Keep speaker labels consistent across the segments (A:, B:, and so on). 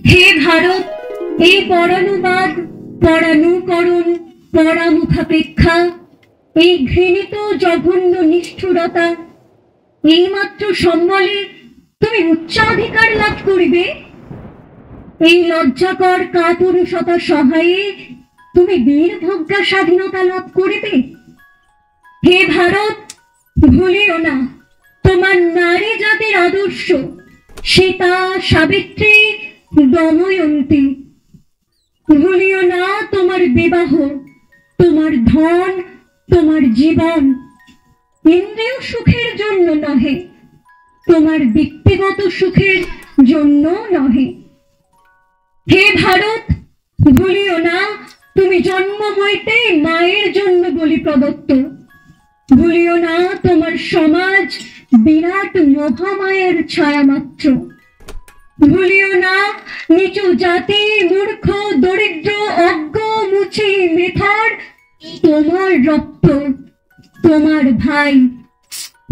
A: হে ভারত, এই পরানুবাদ, পরানুকরণ, পরামুখাপেক্ষা, এই ঘৃণিত জঘন্য নিষ্ঠুরতা, এইমাত্র সম্বলে তুমি উচ্চাধিকার লাভ করিবে। এই লজ্জাকর কাপুরুষতা সহায়ে তুমি বীরভোগ্যা স্বাধীনতা লাভ করিবে। হে ভারত, ভুলিও না তোমার নারী জাতির আদর্শ সীতা, সাবিত্রী, দময়ন্তী। ভুলিও না তোমার বিবাহ, তোমার ধন, তোমার জীবন ইন্দ্রিয় সুখের জন্য নহে, তোমার ব্যক্তিগত সুখের জন্য নহে। হে ভারত, ভুলিও না তুমি জন্ম হইতে মায়ের জন্য বলি প্রদত্ত। ভুলিও না তোমার সমাজ বিরাট মহামায়ার ছায়া মাত্র। ভুলিও না নিচু জাতি, মূর্খ, দরিদ্র, অজ্ঞ, মুচি, মেথর তোমার রক্ত, তোমার ভাই।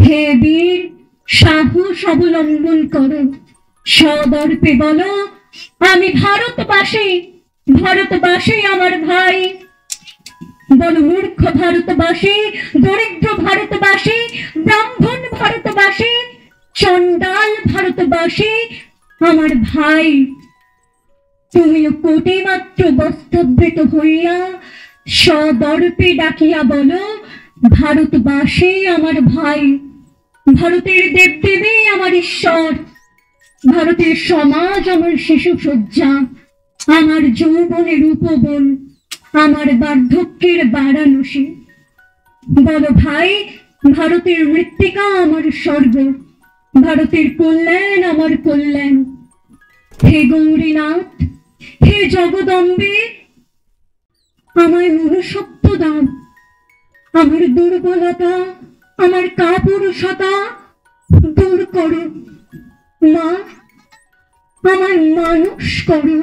A: হে বীর, সাহস অবলম্বন করো, সদর্পে বলো আমি ভারতবাসী, ভারতবাসী আমার ভাই। বলো মূর্খ ভারতবাসী, দরিদ্র ভারতবাসী, ব্রাহ্মণ ভারতবাসী, চণ্ডাল ভারতবাসী আমার ভাই। তুমিও কোটি মাত্র বস্তাবৃত হইয়া সদর্পে ডাকিয়া বলো ভারতবাসী আমার ভাই। ভারতের দেবদেবী আমার ঈশ্বর, ভারতের সমাজ আমার শিশু সজ্জা, আমার যৌবনের উপবন, আমার বার্ধক্যের বারাণসী। বলো ভাই, ভারতের মৃত্তিকা আমার স্বর্গ, ভারতের কল্যাণ আমার কল্যাণ। হে গৌরীনাথ, হে জগদম্বে, আমায় মনুষ্যত্ব দাও। আমার দুর্বলতা, আমার কাপুরুষতা দূর করো। মা, আমায় মানুষ করো।